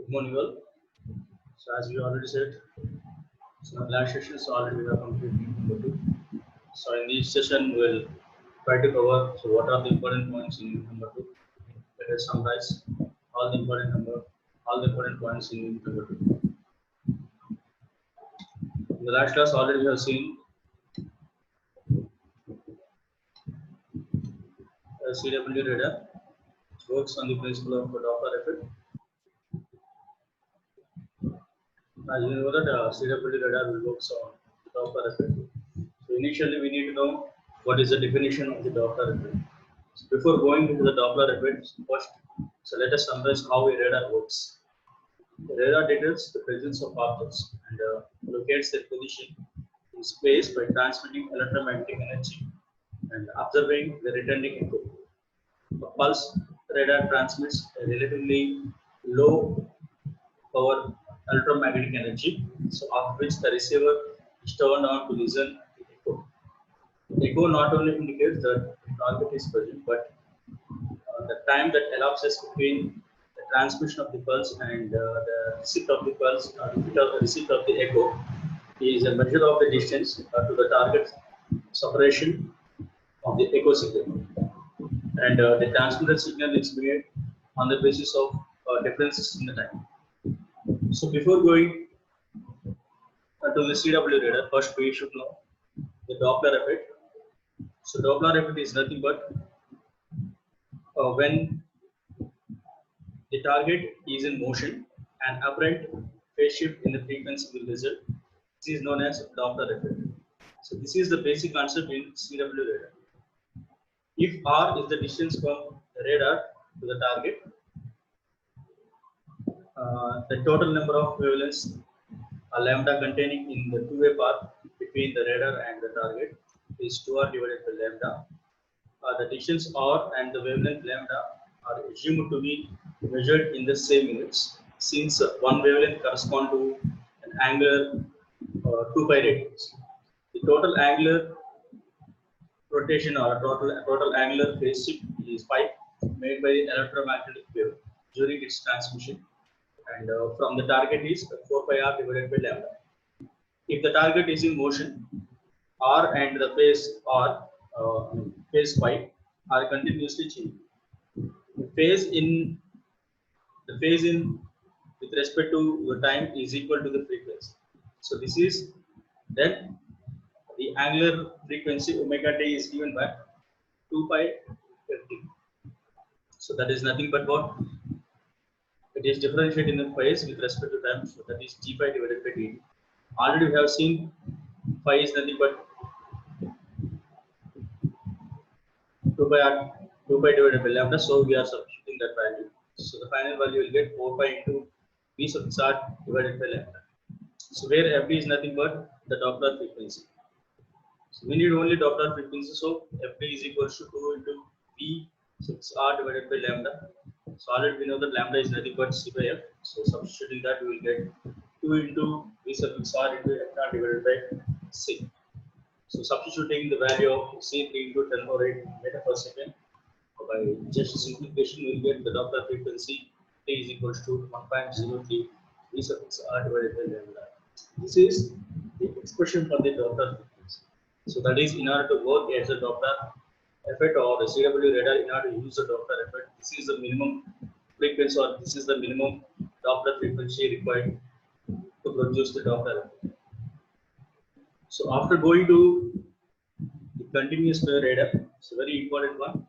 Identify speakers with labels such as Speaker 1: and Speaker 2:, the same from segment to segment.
Speaker 1: Good morning, all. So, as we already said, so in the last session, so already we have completed number two. So, in this session, we'll try to cover what are the important points in number two. Let us summarize all the important points in number two. In the last class, already we have seen CW radar, which works on the principle of Doppler effect. As you know that CW radar will work on Doppler effect. So initially, we need to know what is the definition of the Doppler effect. So before going into the Doppler effect, first, so let us summarize how a radar works. The radar detects the presence of objects and locates their position in space by transmitting electromagnetic energy and observing the returning echo. A pulse radar transmits a relatively low power electromagnetic energy, so after which the receiver is turned on to listen to the echo. The echo not only indicates that the target is present, but the time that elapses between the transmission of the pulse and the receipt of the pulse, the receipt of the echo, is a measure of the distance to the target separation of the echo signal. And the transmitted signal is made on the basis of differences in the time. So before going to the CW radar, first we should know the Doppler effect. So Doppler effect is nothing but when the target is in motion, an apparent phase shift in the frequency will result. This is known as Doppler effect. So this is the basic concept in CW radar. If r is the distance from the radar to the target, the total number of wavelengths lambda containing in the two-way path between the radar and the target is 2r divided by lambda. The distance r and the wavelength lambda are assumed to be measured in the same units, since one wavelength corresponds to an angular 2 pi radius. The total angular rotation or total angular phase shift is pi made by the electromagnetic wave during its transmission, and from the target is 4 pi r divided by lambda. If the target is in motion, r and the phase r phase pi are continuously changing. The phase in with respect to the time is equal to the frequency. So this is then the angular frequency omega t is given by 2 pi ft. So that is nothing but what? It is differentiated in the phase with respect to time. So that is d pi divided by dt. Already we have seen phi is nothing but 2 pi r 2 pi divided by lambda. So we are substituting that value. So the final value will get 4 pi into v sub x r divided by lambda. So where fd is nothing but the Doppler frequency. So we need only Doppler frequency. So fd is equals to 2 into v sub x r divided by lambda. So already we know that lambda is nothing but c by f. So substituting that, we will get 2 into v sub x r into f naught divided by c. So substituting the value of c 3 into 10 power 8 meter per second, by just simplification, we will get the Doppler frequency t is equals to 1.03 v sub x r divided by lambda. This is the expression for the Doppler frequency. So that is, in order to work as a Doppler effect or the CW radar, in order to use the Doppler effect, this is the minimum frequency or this is the minimum Doppler frequency required to produce the Doppler effect. So after going to the continuous wave radar, it's a very important one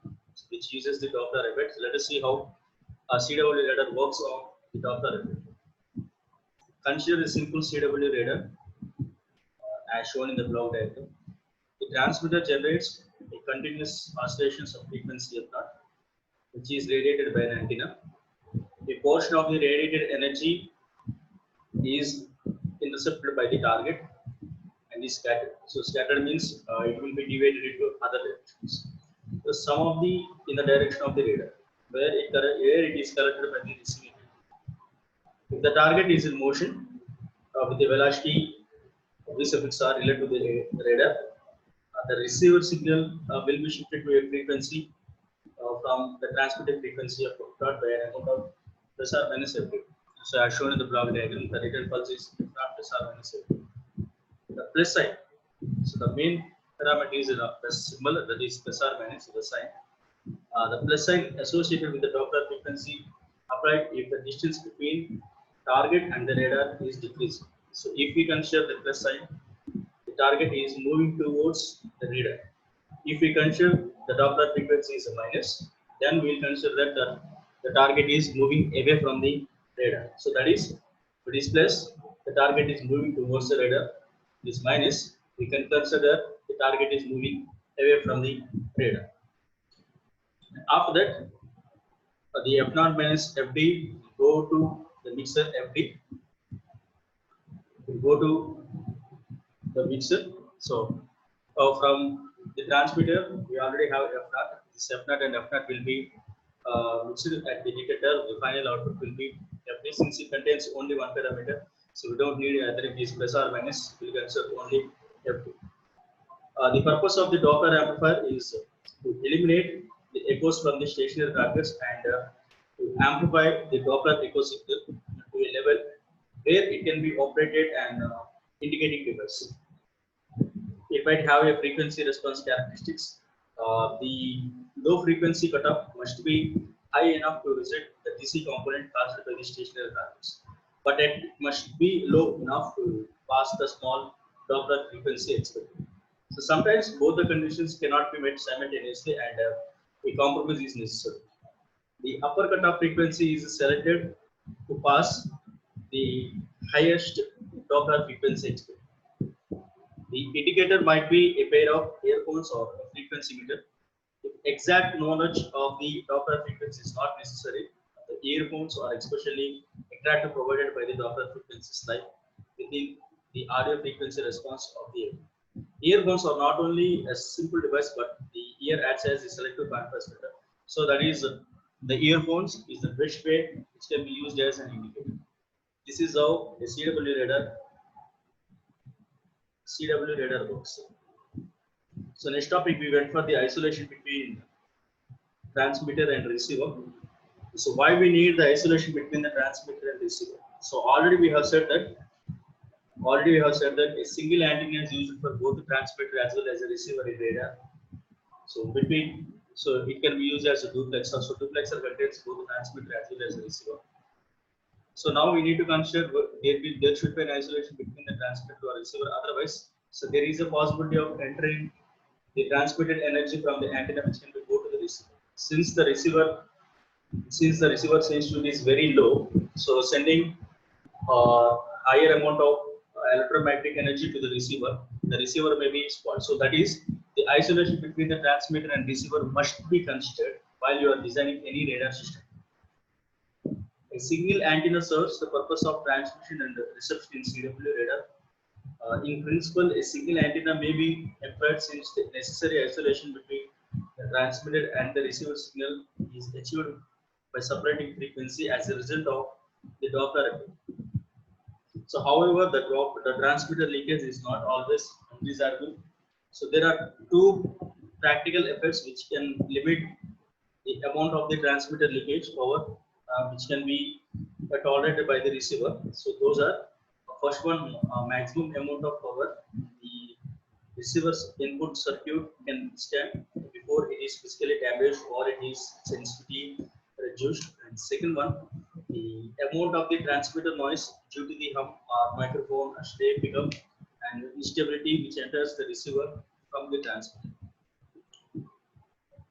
Speaker 1: which uses the Doppler effect. So let us see how a CW radar works on the Doppler effect. Consider a simple CW radar as shown in the block diagram. The transmitter generates a continuous oscillations of frequency f naught, which is radiated by an antenna. A portion of the radiated energy is intercepted by the target and is scattered. So scattered means it will be divided into other directions. The sum of the in the direction of the radar, where it is collected by the receiving. If the target is in motion with the velocity v sub x r related to the radar, the receiver signal will be shifted to a frequency from the transmitted frequency of dot by an amount of plus or minus every. So as shown in the block diagram, the return pulse is plus or minus 8. The plus sign. So the main parameter is a plus symbol, that is plus or minus the sign. The plus sign associated with the Doppler frequency applied if the distance between target and the radar is decreased. So if we consider the plus sign, the target is moving towards the radar. If we consider the Doppler frequency is a minus, then we will consider that the target is moving away from the radar. So that is, if it is plus, the target is moving towards the radar. This minus, we can consider the target is moving away from the radar. After that, the F0 minus FD go to the mixer FD. We go to the mixer. So from the transmitter, we already have F0. This F0 and F0 will be mixed at the indicator. The final output will be FD, since it contains only one parameter. So we don't need either it is plus or minus. We will consider only FD. The purpose of the Doppler amplifier is to eliminate the echoes from the stationary targets and to amplify the Doppler echo signal to a level where it can be operated and indicating device. It might have a frequency response characteristics. The low frequency cutoff must be high enough to reject the DC component caused by the stationary targets, but it must be low enough to pass the small Doppler frequency expected. So sometimes both the conditions cannot be met simultaneously, and a compromise is necessary. The upper cutoff frequency is selected to pass the highest Doppler frequency expected. The indicator might be a pair of earphones or a frequency meter. If exact knowledge of the Doppler frequency is not necessary, the earphones are especially attractive provided by the Doppler frequencies lie within the audio frequency response of the ear. Earphones are not only a simple device, but the ear acts as a selective contrast filter. So that is, the earphones is the best way which can be used as an indicator. This is how a CW radar works. So next topic, we went for the isolation between transmitter and receiver. So why we need the isolation between the transmitter and receiver? So already we have said that a single antenna is used for both the transmitter as well as a receiver in radar. So it can be used as a duplexer. So duplexer contains both the transmitter as well as the receiver. So now we need to consider there should be an isolation between the transmitter or receiver. Otherwise, so there is a possibility of entering the transmitted energy from the antenna which can go to the receiver. Since the receiver sensitivity is very low, so sending higher amount of electromagnetic energy to the receiver may be spoiled. So that is, the isolation between the transmitter and receiver must be considered while you are designing any radar system. A single antenna serves the purpose of transmission and reception in CW radar. In principle, a single antenna may be employed since the necessary isolation between the transmitted and the receiver signal is achieved by separating frequency as a result of the Doppler effect. So, however, the transmitter leakage is not always undesirable. So, there are two practical effects which can limit the amount of the transmitter leakage power which can be tolerated by the receiver. So, those are first one, maximum amount of power the receiver's input circuit can stand before it is physically damaged or it is sensitivity reduced. And second one, the amount of the transmitter noise due to the hum or microphone stay pickup and instability which enters the receiver from the transmitter.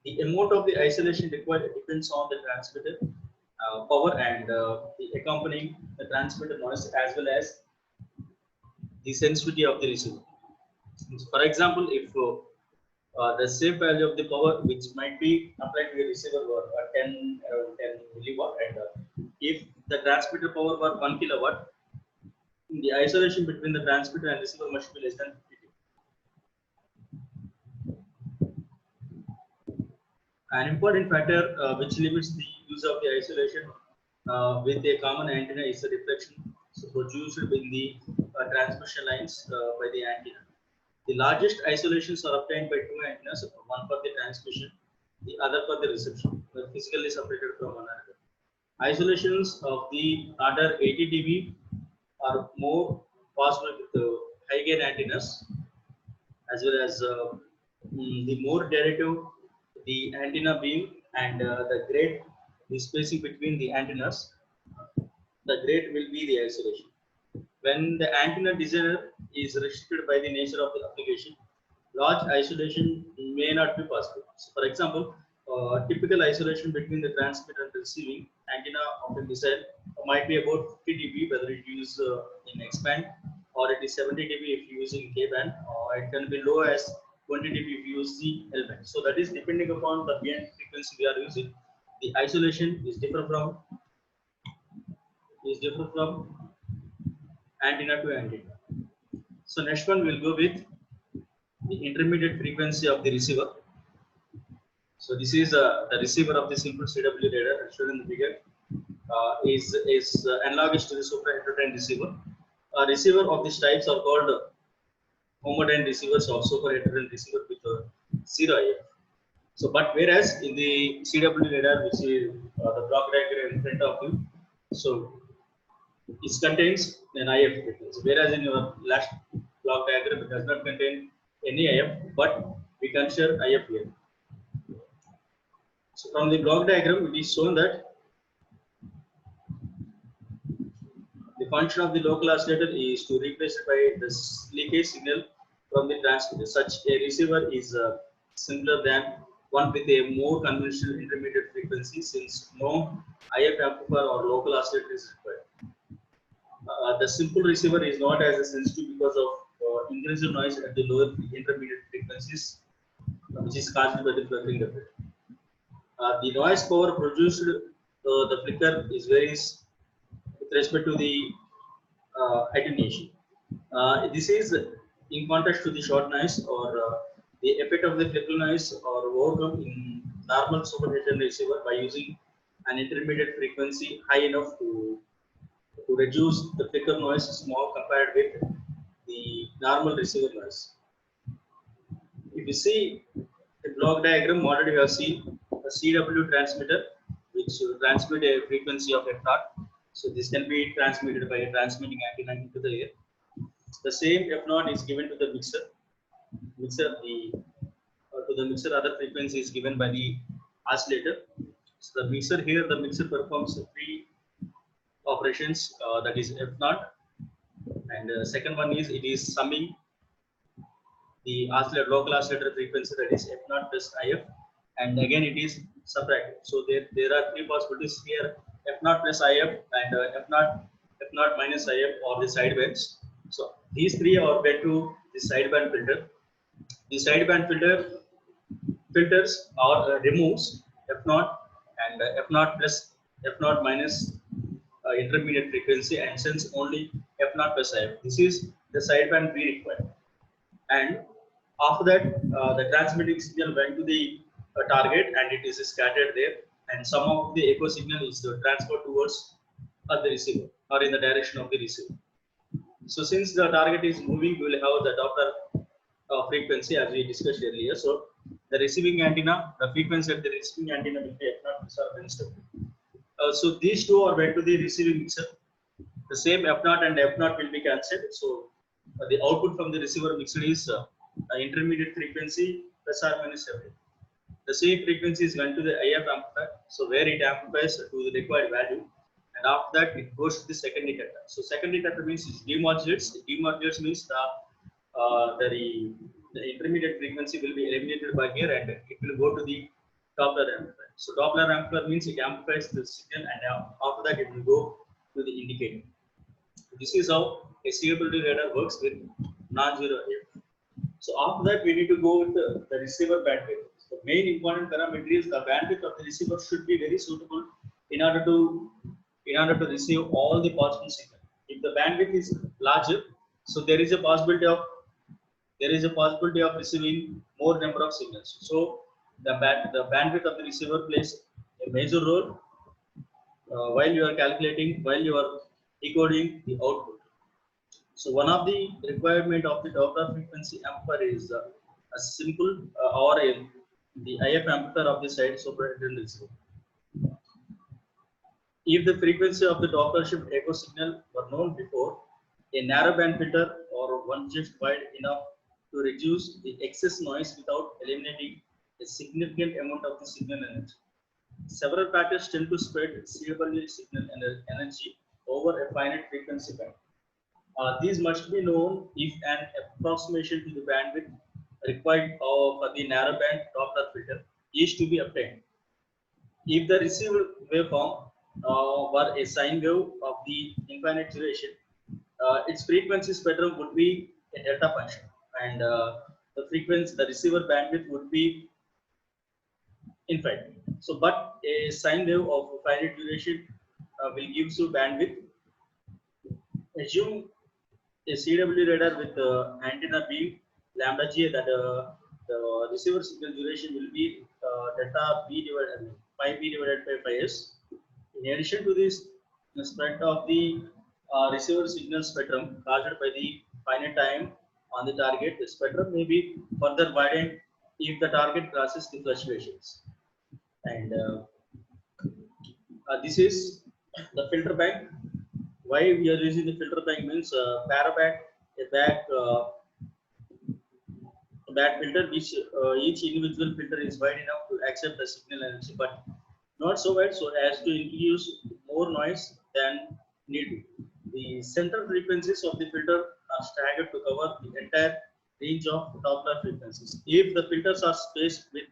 Speaker 1: The amount of the isolation required depends on the transmitter power and the accompanying the transmitter noise as well as the sensitivity of the receiver. So for example, if the safe value of the power which might be applied to a receiver were 10 milliwatt, and if the transmitter power were 1 kilowatt, the isolation between the transmitter and receiver must be less than 50. An important factor which limits the use of the isolation with a common antenna is the reflection, so produced in the transmission lines by the antenna. The largest isolations are obtained by two antennas, one for the transmission, the other for the reception, physically separated from one another. Isolations of the under 80 dB are more possible with high gain antennas, as well as the more derivative the antenna beam and the spacing between the antennas, the great will be the isolation. When the antenna designer is restricted by the nature of the application, large isolation may not be possible. So for example, typical isolation between the transmitter and receiving antenna of a missile might be about 50 dB, whether it is in X-band or it is 70 dB if you use in K-band, or it can be low as 20 dB if you use the L-band. So that is depending upon the band frequency we are using. The isolation is different from antenna to antenna. So next one we'll go with the intermediate frequency of the receiver. So this is the receiver of the simple CW radar shown in the figure. Is analogous to the super-heterodyne receiver. Receiver of these types are called homodyne receivers or super-heterodyne receiver with zero IF. So, but whereas in the CW radar, which is the block diagram in front of you, so it contains an IF frequency, whereas in your last block diagram it does not contain any IF, but we consider IF here. So from the block diagram, it is shown that the function of the local oscillator is to replace it by the leakage signal from the transmitter. Such a receiver is simpler than one with a more conventional intermediate frequency, since no IF amplifier or local oscillator is required. The simple receiver is not as sensitive because of increased noise at the lower intermediate frequencies, which is caused by the flickering effect. The noise power produced the flicker is varies with respect to the attenuation. This is in contrast to the short noise or the effect of the flicker noise or overcome in normal super-heterodyne receiver by using an intermediate frequency high enough to reduce the flicker noise small compared with the normal receiver noise. If you see the block diagram, already we have seen a CW transmitter which will transmit a frequency of f0. So this can be transmitted by a transmitting antenna into the air. The same f0 is given to the mixer. To the mixer other frequency is given by the oscillator. So the mixer performs three operations, that is f0, and second one is it is summing the local oscillator frequency, that is f0 plus IF, and again it is subtracting. So there are three possibilities here: f0 plus IF and f0 minus IF, or the sidebands. So these three are fed to the sideband filter. The sideband filter filters or removes f0 and f0 plus f0 minus intermediate frequency and sends only f0 plus IF. This is the sideband we require. And after that, the transmitting signal went to the target and it is scattered there, and some of the echo signal is transferred towards the receiver or in the direction of the receiver. So since the target is moving, we will have the Doppler frequency as we discussed earlier. So the receiving antenna, the frequency of the receiving antenna will be f0 plus or minus w. So these two are went to the receiving mixer. The same f0 and f0 will be cancelled. So the output from the receiver mixer is intermediate frequency plus or minus w. The same frequency is went to the IF amplifier, so where it amplifies to the required value, and after that it goes to the secondary cutter. So secondary cutter means it demodulates. Demodulates means the intermediate frequency will be eliminated by here and it will go to the Doppler amplifier. So Doppler amplifier means it amplifies the signal, and after that it will go to the indicator. This is how a CW radar works with non-zero IF. So after that, we need to go with the receiver bandwidth. The main important parameter is the bandwidth of the receiver should be very suitable in order to receive all the possible signal. If the bandwidth is larger, so there is a possibility of receiving more number of signals. So the bandwidth of the receiver plays a major role while you are decoding the output. So one of the requirement of the Doppler frequency amplifier is a simple the IF amplifier of the side super-heterodyne receiver. If the frequency of the Doppler shift echo signal were known before, a narrow band filter or one just wide enough to reduce the excess noise without eliminating a significant amount of the signal energy. Several patterns tend to spread CW signal energy over a finite frequency band. These must be known if an approximation to the bandwidth required for the narrowband Doppler filter is to be obtained. If the received waveform were a sine wave of the infinite duration, its frequency spectrum would be a delta function, and the receiver bandwidth would be infinite. So, but a sine wave of finite duration will give you bandwidth. Assume a CW radar with antenna beam lambda g that the receiver signal duration will be delta b divided pi b divided by pi s. In addition to this, the spread of the receiver signal spectrum caused by the finite time on the target, the spectrum may be further widened if the target crosses the fluctuations. And this is the filter bank. Why we are using the filter bank means paraband, a back filter which each individual filter is wide enough to accept the signal energy, but not so wide so as to introduce more noise than needed. The central frequencies of the filter are staggered to cover the entire range of Doppler frequencies. If the filters are spaced with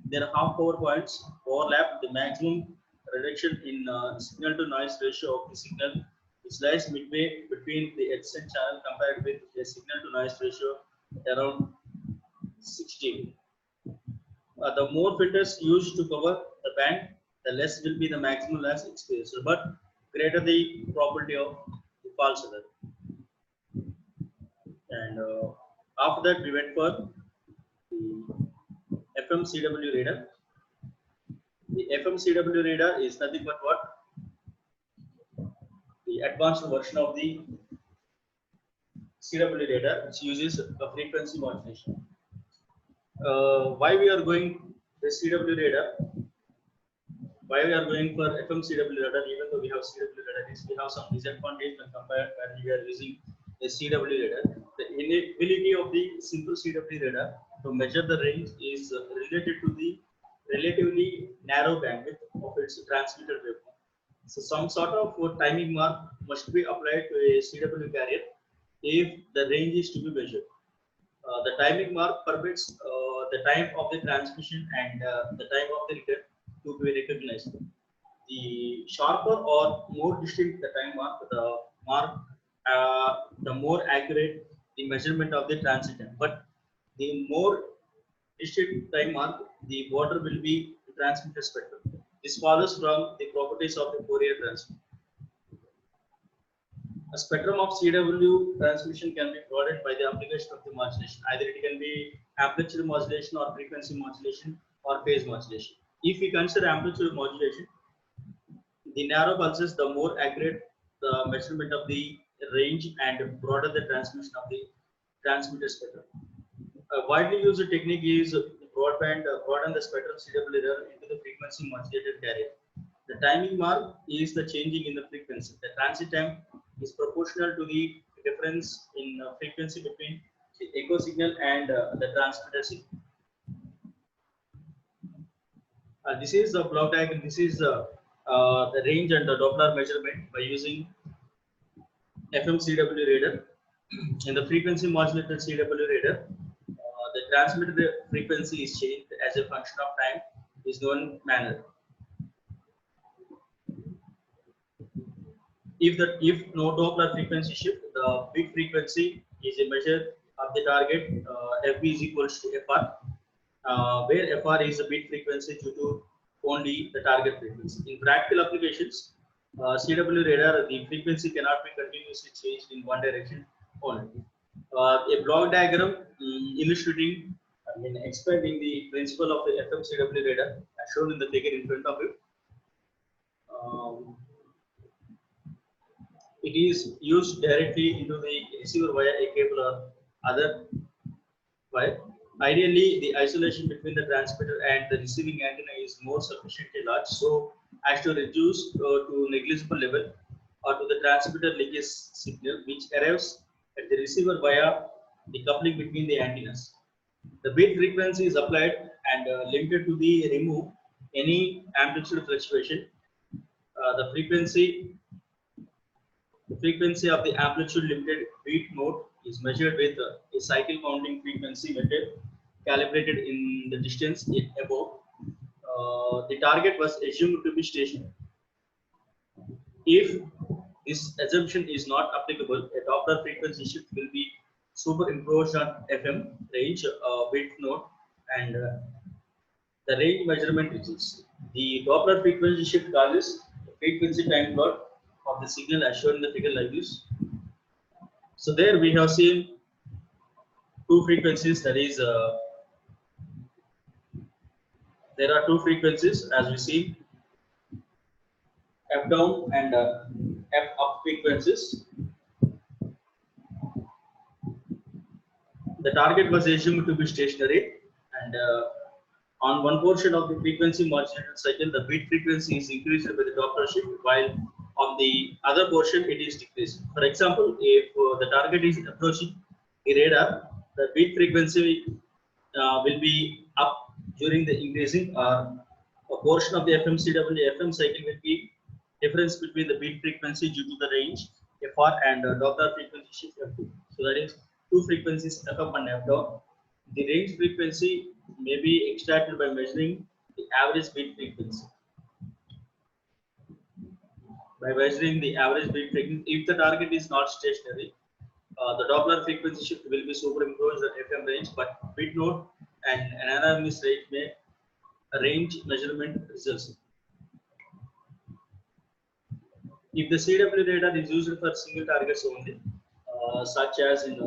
Speaker 1: their half power points overlap, the maximum reduction in signal to noise ratio of the signal which lies midway between the adjacent channel compared with a signal to noise ratio around 60. The more filters used to cover the band, the less will be the maximum loss experienced, but greater the probability of the false error. And after that, we went for the FMCW radar. The FMCW radar is nothing but what? The advanced version of the CW radar, which uses a frequency modulation. Why we are going the CW radar? Why we are going for FMCW radar? Even though we have CW radar, we have some disadvantage when compared when we are using a CW radar. The inability of the simple CW radar to measure the range is related to the relatively narrow bandwidth of its transmitted waveform. So some sort of timing mark must be applied to a CW carrier if the range is to be measured. The timing mark permits the time of the transmission and the time of the return to be recognized. The sharper or more distinct the time mark, the more accurate the measurement of the transition. But the more distinct time mark, the broader will be the transmitter spectrum. This follows from the properties of the Fourier transform. A spectrum of CW transmission can be broadened by the application of the modulation. Either it can be amplitude modulation or frequency modulation or phase modulation. If we consider amplitude modulation, the narrow pulses, the more accurate the measurement of the range and broader the transmission of the transmitter spectrum. A widely used technique is broaden the spectrum CW radar into the frequency modulated carrier. The timing mark is the changing in the frequency. The transit time is proportional to the difference in frequency between the echo signal and the transmitter signal. This is the block diagram. This is the range and the Doppler measurement by using FMCW radar. In the frequency modulated CW radar, the transmitted frequency is changed as a function of time is known manner. If no Doppler frequency shift, the bit frequency is a measure of the target. FB is equals to FR, where FR is the bit frequency due to only the target frequency. In practical applications, CW radar, the frequency cannot be continuously changed in one direction only. A block diagram illustrating, explaining the principle of the FMCW radar, as shown in the figure in front of you. It is used directly into the receiver via a cable or other wire. Ideally, the isolation between the transmitter and the receiving antenna is more sufficiently large so as to reduce to negligible level or to the transmitter leakage signal which arrives at the receiver via the coupling between the antennas. The bit frequency is applied and limited to the remove any amplitude fluctuation. The frequency of the amplitude limited beat mode is measured with a cycle counting frequency method calibrated in the distance above. The target was assumed to be stationary. If this assumption is not applicable, a Doppler frequency shift will be superimposed on FM range width node and the range measurement results. The Doppler frequency shift causes a frequency time plot of the signal as shown in the figure like this. So there we have seen two frequencies. That is, there are two frequencies as we see F down and F up frequencies. The target was assumed to be stationary, and on one portion of the frequency modulated cycle, the bit frequency is increased by the Doppler shift, while on the other portion it is decreased. For example, if the target is approaching the radar, the bit frequency will be up during the increasing. A portion of the FMCW FM cycle will be difference between the bit frequency due to the range FR and Doppler frequency shift F2. So that is two frequencies F up and F down. The range frequency may be extracted by measuring the average bit frequency. By measuring the average bit frequency, if the target is not stationary, the Doppler frequency shift will be superimposed on FM range, but bit node and an anonymous rate may range measurement results. If the CW radar is used for single targets only, such as in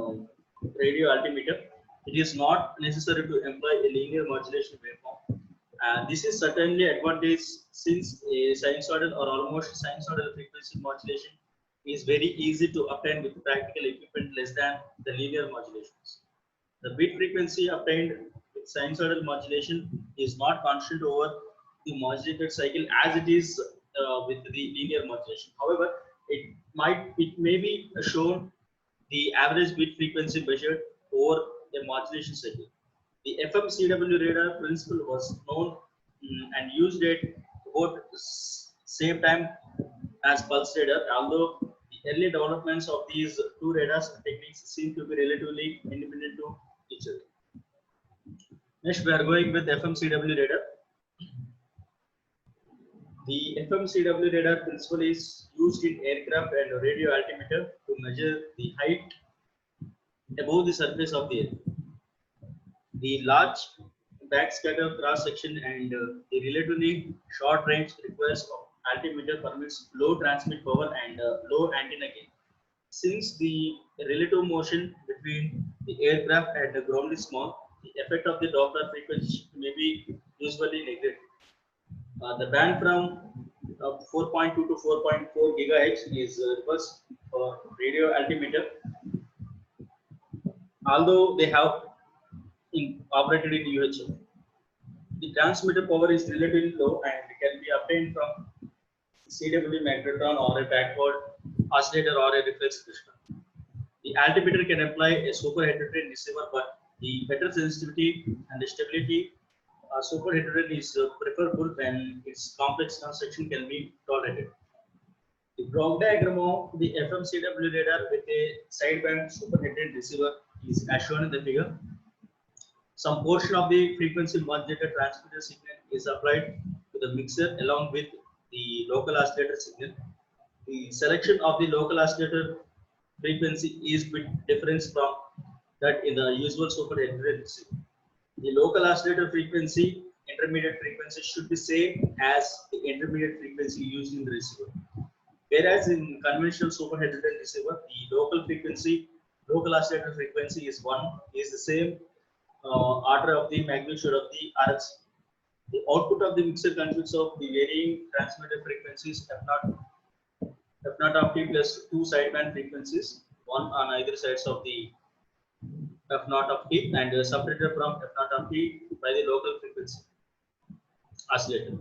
Speaker 1: radio altimeter, it is not necessary to employ a linear modulation waveform. This is certainly advantage since a sinusoidal or almost sinusoidal frequency modulation is very easy to obtain with practical equipment less than the linear modulations. The bit frequency obtained with sinusoidal modulation is not constant over the modulated cycle as it is with the linear modulation. However, it may be shown the average bit frequency measured over a modulation cycle. The FMCW radar principle was known and used at about same time as pulse radar, although the early developments of these two radars techniques seem to be relatively independent to each other. Next, we are going with FMCW radar. The FMCW radar principle is used in aircraft and radio altimeter to measure the height above the surface of the earth. The large backscatter cross section and the relatively short range requires of altimeter permits low transmit power and low antenna gain. Since the relative motion between the aircraft and the ground is small, the effect of the Doppler frequency shift may be usually neglected. The band from 4.2 to 4.4 gigahertz is request for radio altimeter. Although they have operated in UHF, the transmitter power is relatively low and can be obtained from CW magnetron or a backward oscillator or a reflex crystal. The altimeter can apply a super heterodyne receiver, but the better sensitivity and the stability super heterodyne is preferable when its complex construction can be tolerated. The block diagram of the FMCW radar with a sideband super heterodyne receiver is as shown in the figure. Some portion of the frequency modulated transmitter signal is applied to the mixer along with the local oscillator signal. The selection of the local oscillator frequency is bit different from that in the usual super heterodyne receiver. The local oscillator frequency, intermediate frequency should be same as the intermediate frequency used in the receiver. Whereas in conventional super heterodyne receiver, the local oscillator frequency is the same order of the magnitude of the RX. The output of the mixer consists of the varying transmitter frequencies F0 of t plus two sideband frequencies, one on either sides of the f naught of t and separated from f naught of t by the local frequency oscillator.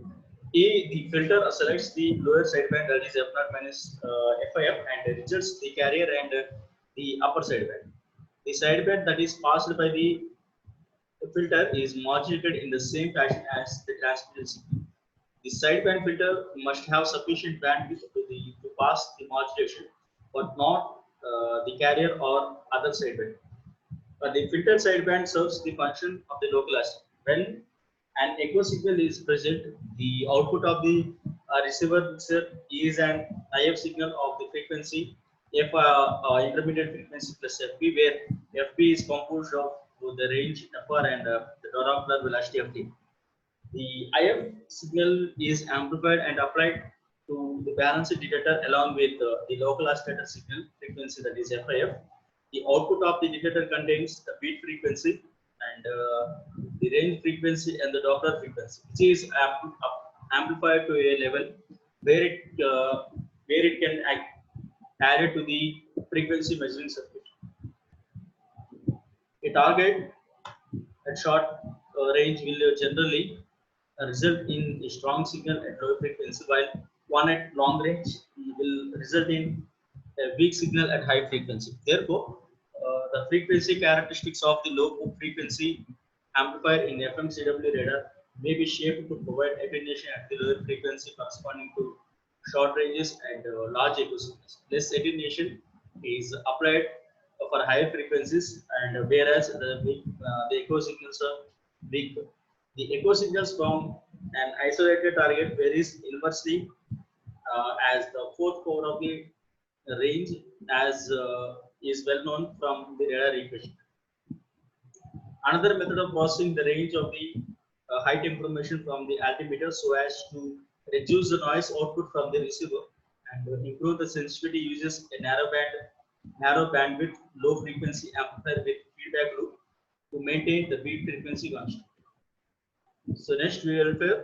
Speaker 1: A, the filter selects the lower sideband, that is f naught minus FIF, and rejects the carrier and the upper sideband. The sideband that is passed by the filter is modulated in the same fashion as the transmitted signal. The sideband filter must have sufficient bandwidth to pass the modulation, but not the carrier or other sideband. The filter sideband serves the function of the local oscillator. When an echo signal is present, the output of the receiver mixer is an IF signal of the frequency F intermediate frequency plus FP, where FP is composed of the range FR and the Doppler velocity of T. The IF signal is amplified and applied to the balanced detector along with the local oscillator signal frequency, that is FIF. The output of the detector contains the beat frequency and the range frequency and the Doppler frequency, which is amplified to a level where it can add it to the frequency measuring circuit. A target at short range will generally result in a strong signal at low frequency, while one at long range will result in a weak signal at high frequency. Therefore, the frequency characteristics of the low frequency amplifier in FMCW radar may be shaped to provide attenuation at the lower frequency corresponding to short ranges and large echo signals. Less attenuation is applied for higher frequencies, and whereas the echo signals are weak. The echo signals from an isolated target varies inversely as the fourth core of the range, as is well known from the radar equation. Another method of processing the range of the height information from the altimeter so as to reduce the noise output from the receiver and improve the sensitivity uses a narrow bandwidth, low frequency amplifier with feedback loop to maintain the beat frequency constant. So next we will do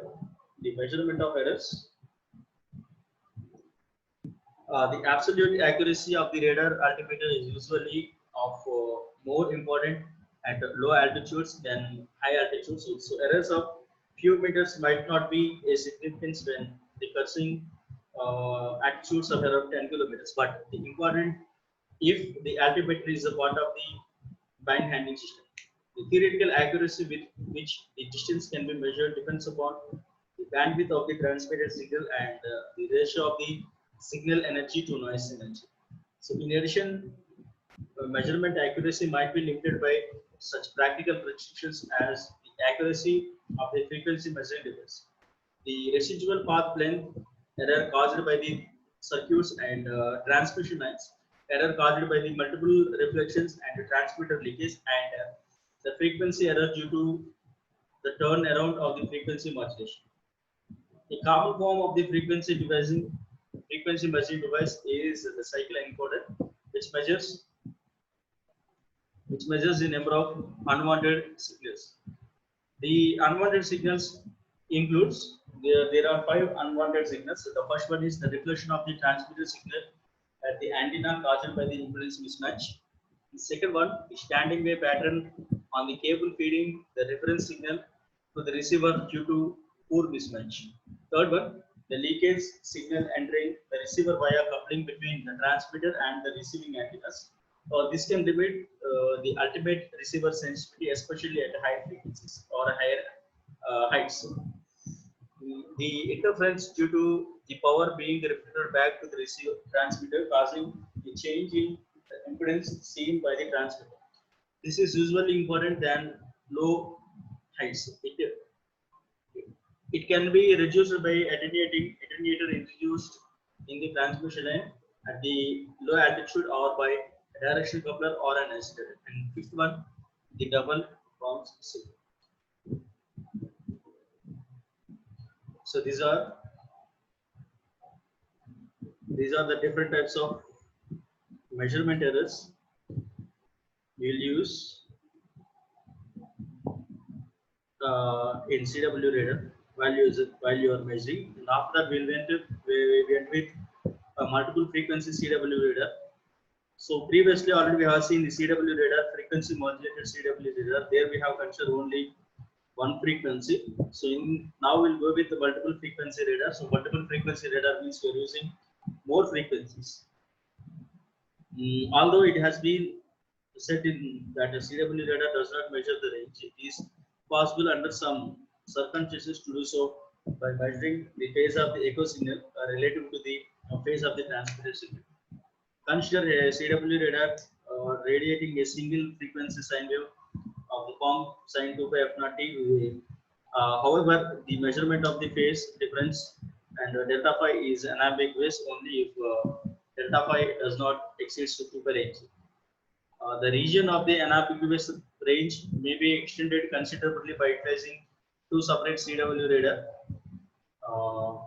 Speaker 1: the measurement of errors. The absolute accuracy of the radar altimeter is usually of more important at low altitudes than high altitudes. So errors of few meters might not be a significance when the cursing altitudes of around 10 kilometers, but the important if the altimeter is a part of the bind handling system. The theoretical accuracy with which the distance can be measured depends upon the bandwidth of the transmitted signal and the ratio of the signal energy to noise energy. So in addition, measurement accuracy might be limited by such practical restrictions as the accuracy of the frequency measuring device, the residual path length error caused by the circuits and transmission lines, error caused by the multiple reflections and the transmitter leakage, and the frequency error due to the turnaround of the frequency modulation. A common form of the frequency measuring device is the cycle encoder, which measures the number of unwanted signals. The unwanted signals includes there are 5 unwanted signals. So the first one is the reflection of the transmitted signal at the antenna caused by the impedance mismatch. The second one is standing wave pattern on the cable feeding the reference signal to the receiver due to poor mismatch. Third one, the leakage signal entering the receiver via coupling between the transmitter and the receiving antennas. This can limit the ultimate receiver sensitivity, especially at high frequencies or higher heights. The interference due to the power being reflected back to the receiver transmitter, causing a change in the impedance seen by the transmitter. This is usually important than low heights. It can be reduced by attenuator introduced in the transmission line at the low altitude or by a direction coupler or an oscillator. And fifth one, the double bounce signal. So these are the different types of measurement errors we'll use in CW radar while you are measuring. And after that, we went with multiple frequency CW radar. So previously already we have seen the CW radar, frequency modulated CW radar. There we have considered only one frequency. So now we'll go with the multiple frequency radar. So multiple frequency radar means we are using more frequencies. Although it has been said in that a CW radar does not measure the range, it is possible under some circumstances to do so by measuring the phase of the echo signal relative to the phase of the transmitted signal. Consider a CW radar radiating a single frequency sine wave of the form sine 2 pi f naught t. However, the measurement of the phase difference and delta phi is unambiguous only if delta phi does not exceed 2 pi range. The region of the unambiguous range may be extended considerably by utilizing two separate CW radar. Uh,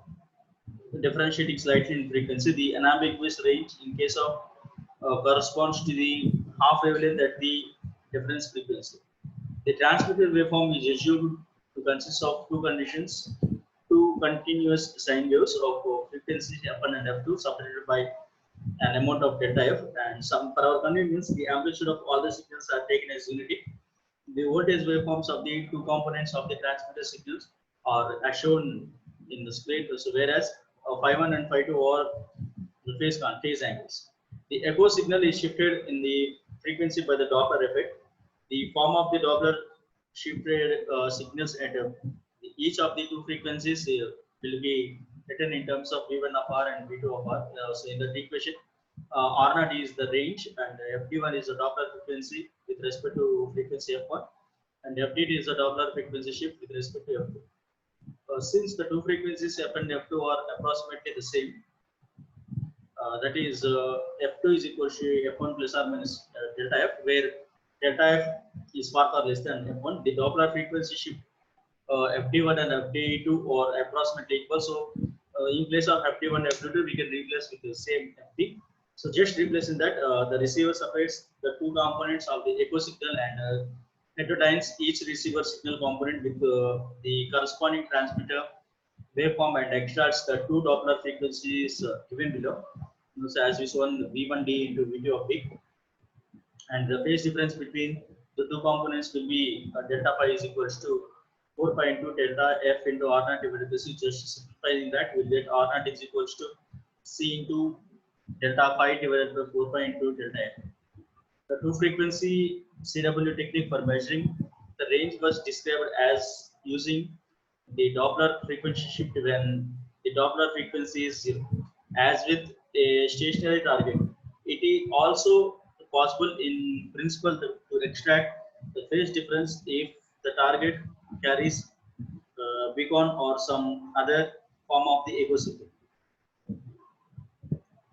Speaker 1: Differentiating slightly in frequency, the unambiguous range in case of corresponds to the half wavelength at the difference frequency. The transmitted waveform is assumed to consist of two conditions, two continuous sine waves of frequencies f1 and f2 separated by an amount of delta f, and some for our convenience the amplitude of all the signals are taken as unity. The voltage waveforms of the two components of the transmitted signals are as shown in the split. So whereas phi 1 and phi 2 are the phase angles. The echo signal is shifted in the frequency by the Doppler effect. The form of the Doppler shifted signals at each of the two frequencies will be written in terms of V1 of R and V2 of R. So in that equation, R0 is the range and FD1 is the Doppler frequency with respect to frequency F1, and FD2 is the Doppler frequency shift with respect to F2. Since the two frequencies F and F2 are approximately the same, that is F2 is equal to F1 plus or minus delta F, where delta F is far less than F1. The Doppler frequency shift FD1 and FD2 are approximately equal. So in place of FD1 and FD2, we can replace with the same FD. So just replacing that, the receiver separates the two components of the echo signal and heterodynes each receiver signal component with the corresponding transmitter waveform and extracts the two Doppler frequencies given below. So as we saw V1D into V2 of B, and the phase difference between the two components will be delta phi is equals to 4 pi into delta F into R0 divided by C. Just simplifying that, we'll get R0 is equals to C into delta phi divided by 4 pi into delta F. The two frequency CW technique for measuring the range was described as using the Doppler frequency shift when the Doppler frequency is 0. As with a stationary target, it is also possible in principle to extract the phase difference if the target carries beacon or some other form of the echo signal.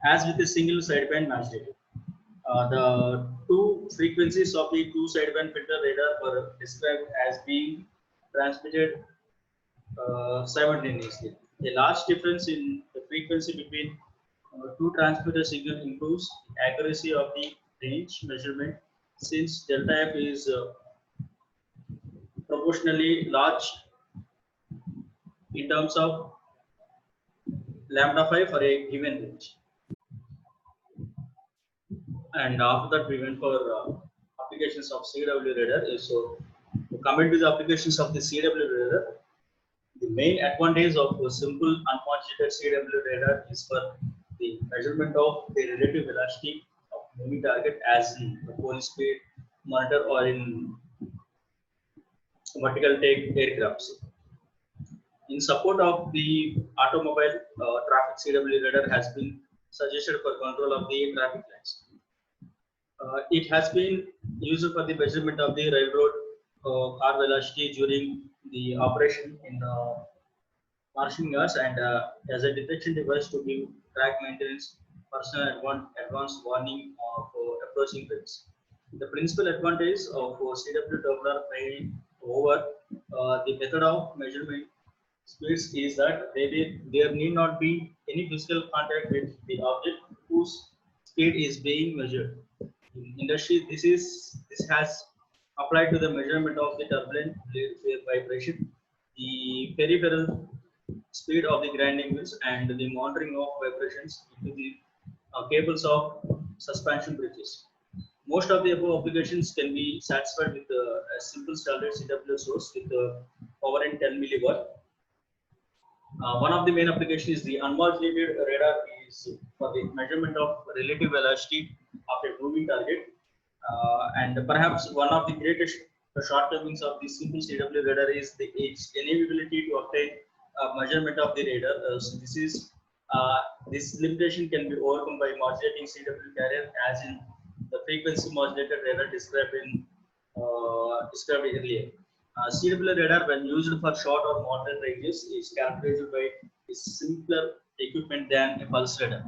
Speaker 1: As with a single sideband matched the two frequencies of the two sideband filter radar were described as being transmitted simultaneously. A large difference in the frequency between two transmitter signals improves the accuracy of the range measurement, since delta F is proportionally large in terms of lambda phi for a given range. And after that, we went for applications of CW radar. So, coming to the applications of the CW radar, the main advantage of a simple unmodulated CW radar is for the measurement of the relative velocity of moving target, as in the police speed monitor or in vertical take aircrafts. In support of the automobile, traffic CW radar has been suggested for control of the traffic lights. It has been used for the measurement of the railroad car velocity during the operation in marshalling yards and as a detection device to give track maintenance personal advance warning of approaching trains. The principal advantage of CW Doppler training over the method of measurement speeds is that there need not be any physical contact with the object whose speed is being measured. In industry, this has applied to the measurement of the turbulent blade vibration, the peripheral speed of the grinding wheels, and the monitoring of vibrations into the cables of suspension bridges. Most of the above applications can be satisfied with a simple standard CW source with power in 10 milliwatt. One of the main applications is the unmodulated radar is for the measurement of relative velocity of a moving target. And perhaps one of the greatest shortcomings of the simple CW radar is its inability to obtain measurement of the radar. So this limitation can be overcome by modulating CW carrier, as in the frequency modulated radar described earlier. CW radar, when used for short or moderate ranges, is characterized by a simpler equipment than a pulse radar.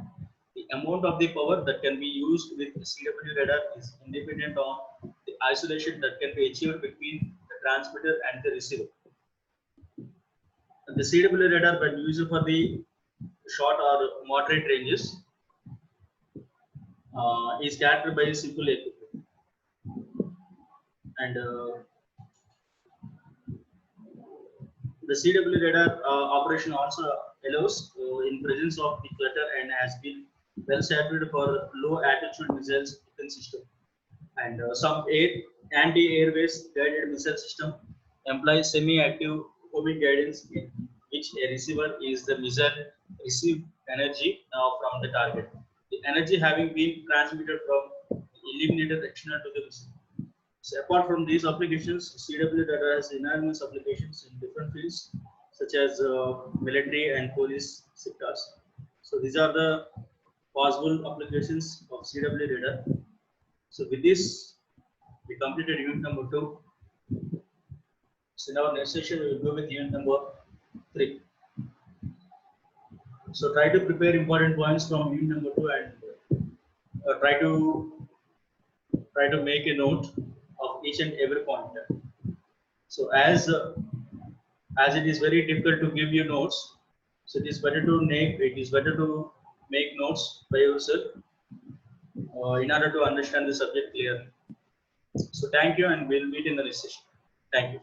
Speaker 1: The amount of the power that can be used with CW radar is independent on the isolation that can be achieved between the transmitter and the receiver. The CW radar, when used for the short or moderate ranges, is characterized by a simple equipment. And the CW radar operation also allows in presence of the clutter and has been well saturated for low altitude missiles defense system. And some anti-airways guided missile system employs semi-active homing guidance in which a receiver is the missile receive energy from the target. The energy having been transmitted from the illuminated external to the missile. So apart from these applications, CW radar has enormous applications in different fields, such as military and police sectors. So these are the possible applications of CW radar. So with this, we completed unit number 2. So in our next session, we will go with unit number 3. So try to prepare important points from unit number 2 and try to make a note of each and every point. So as it is very difficult to give you notes, so it is better to make notes by yourself in order to understand the subject clearly. So thank you, and we'll meet in the next session. Thank you.